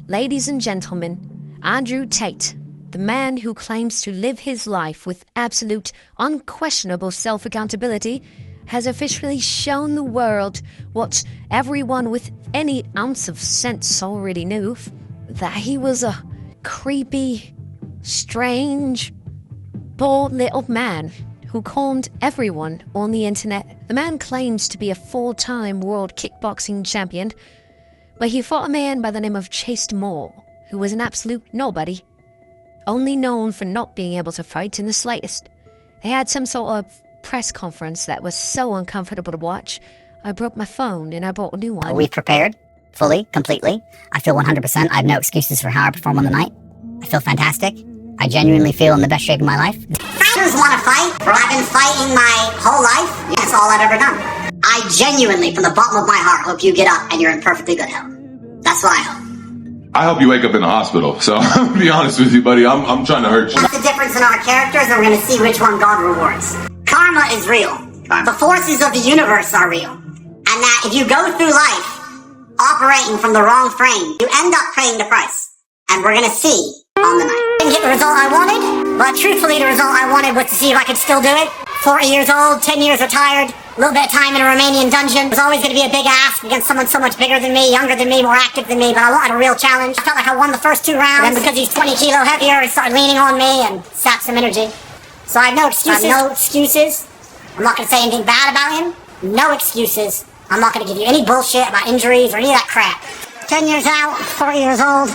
Ladies and gentlemen, Andrew Tate, the man who claims to live his life with absolute, unquestionable self-accountability, has officially shown the world what everyone with any ounce of sense already knew, that he was a creepy, strange, bored little man who conned everyone on the internet. The man claims to be a 4-time world kickboxing champion, but he fought a man by the name of Tate who was an absolute nobody, only known for not being able to fight in the slightest. They had some sort of press conference that was so uncomfortable to watch, I broke my phone and I bought a new one. Are we prepared? Fully? Completely? I feel 100%. I have no excuses for how I perform on the night. I feel fantastic. I genuinely feel in the best shape of my life. Fighters want to fight. I've been fighting my whole life. That's all I've ever done. I genuinely, from the bottom of my heart, hope you get up and you're in perfectly good health. That's what I hope. I hope you wake up in the hospital. So, to be honest with you, buddy, I'm trying to hurt you. That's the difference in our characters, and we're going to see which one God rewards. Karma is real. The forces of the universe are real. And that if you go through life operating from the wrong frame, you end up paying the price. And we're going to see on the night. Didn't get the result I wanted, but truthfully the result I wanted was to see if I could still do it. 40 years old, 10 years retired, a little bit of time in a Romanian dungeon. It was always going to be a big ask against someone so much bigger than me, younger than me, more active than me, but I wanted a real challenge. I felt like I won the first 2 rounds, and then because he's 20 kilo heavier, he started leaning on me and sapped some energy. So I have no excuses. I'm not going to say anything bad about him. No excuses. I'm not going to give you any bullshit about injuries or any of that crap. 10 years out, 40 years old.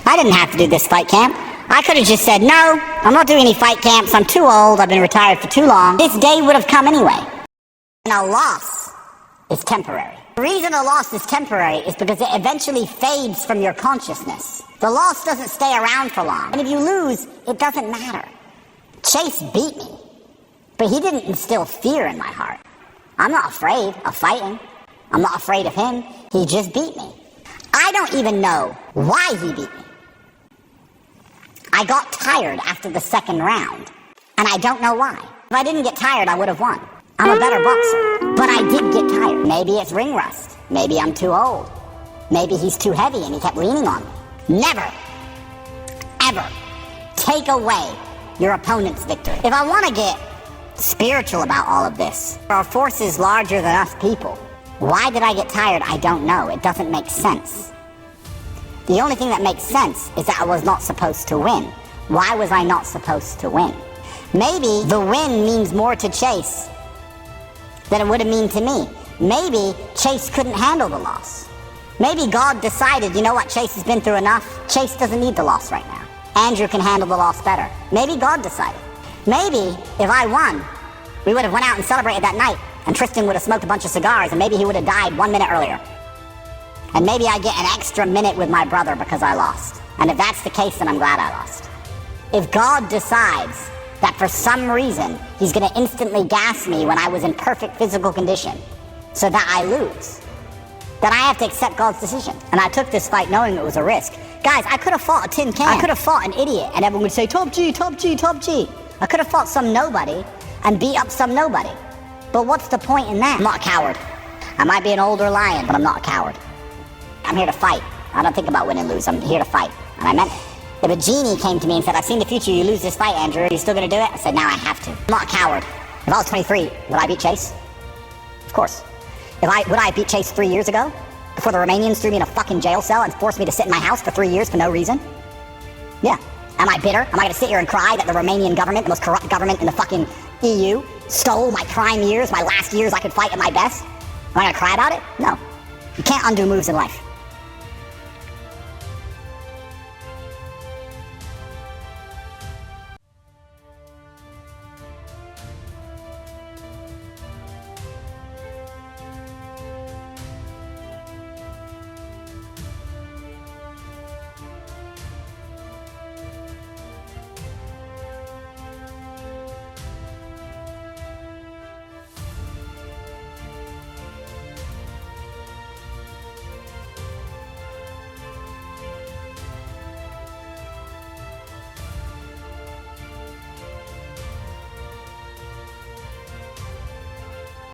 I didn't have to do this fight camp. I could have just said, no, I'm not doing any fight camps. I'm too old. I've been retired for too long. This day would have come anyway. And a loss is temporary. The reason a loss is temporary is because it eventually fades from your consciousness. The loss doesn't stay around for long. And if you lose, it doesn't matter. Chase beat me, but he didn't instill fear in my heart. I'm not afraid of fighting. I'm not afraid of him. He just beat me. I don't even know why he beat me. I got tired after the 2nd round, and I don't know why. If I didn't get tired, I would have won. I'm a better boxer, but I did get tired. Maybe it's ring rust. Maybe I'm too old. Maybe he's too heavy and he kept leaning on me. Never, ever take away your opponent's victory. If I want to get spiritual about all of this, there are forces larger than us people. Why did I get tired? I don't know. It doesn't make sense. The only thing that makes sense is that I was not supposed to win. Why was I not supposed to win? Maybe the win means more to Chase than it would have mean to me. Maybe Chase couldn't handle the loss. Maybe God decided, you know what, Chase has been through enough. Chase doesn't need the loss right now. Andrew can handle the loss better. Maybe God decided. Maybe if I won, we would have went out and celebrated that night, and Tristan would have smoked a bunch of cigars, and maybe he would have died 1 minute earlier. And maybe I get an extra minute with my brother because I lost. And if that's the case, then I'm glad I lost. If God decides that for some reason he's going to instantly gas me when I was in perfect physical condition so that I lose, then I have to accept God's decision. And I took this fight knowing it was a risk. Guys, I could have fought a tin can. I could have fought an idiot and everyone would say, top G, top G, top G. I could have fought some nobody and beat up some nobody. But what's the point in that? I'm not a coward. I might be an older lion, but I'm not a coward. I'm here to fight. I don't think about win and lose. I'm here to fight. And I meant it. If a genie came to me and said, I've seen the future, you lose this fight, Andrew, are you still going to do it? I said, now I have to. I'm not a coward. If I was 23, would I beat Chase? Of course. Would I beat Chase 3 years ago? Before the Romanians threw me in a fucking jail cell and forced me to sit in my house for 3 years for no reason? Yeah. Am I bitter? Am I going to sit here and cry that the Romanian government, the most corrupt government in the fucking EU, stole my prime years, my last years I could fight at my best? Am I going to cry about it? No. You can't undo moves in life.